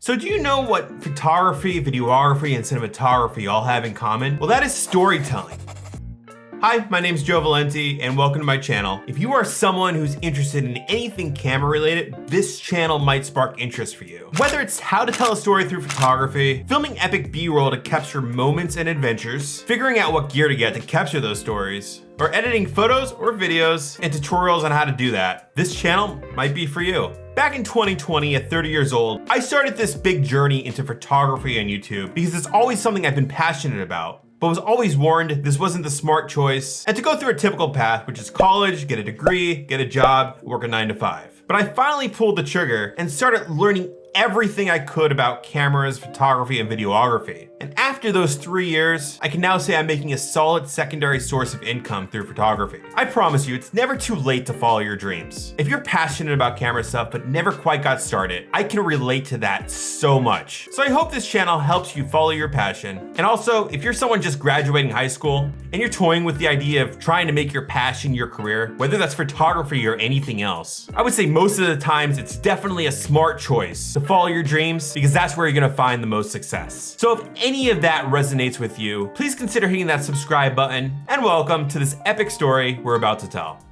So do you know what photography, videography, and cinematography all have in common? Well, that is storytelling. Hi, my name's Joe Valenti, and welcome to my channel. If you are someone who's interested in anything camera related, this channel might spark interest for you. Whether it's how to tell a story through photography, filming epic B-roll to capture moments and adventures, figuring out what gear to get to capture those stories, or editing photos or videos and tutorials on how to do that, this channel might be for you. Back in 2020, at 30 years old, I started this big journey into photography on YouTube because it's always something I've been passionate about, but was always warned this wasn't the smart choice and to go through a typical path, which is college, get a degree, get a job, work a 9 to 5. But I finally pulled the trigger and started learning everything I could about cameras, photography, and videography. And after those 3 years, I can now say I'm making a solid secondary source of income through photography. I promise you, it's never too late to follow your dreams. If you're passionate about camera stuff but never quite got started, I can relate to that so much. So I hope this channel helps you follow your passion. And also, if you're someone just graduating high school and you're toying with the idea of trying to make your passion your career, whether that's photography or anything else, I would say most of the times it's definitely a smart choice to follow your dreams because that's where you're gonna find the most success. So if any of that resonates with you, please consider hitting that subscribe button and welcome to this epic story we're about to tell.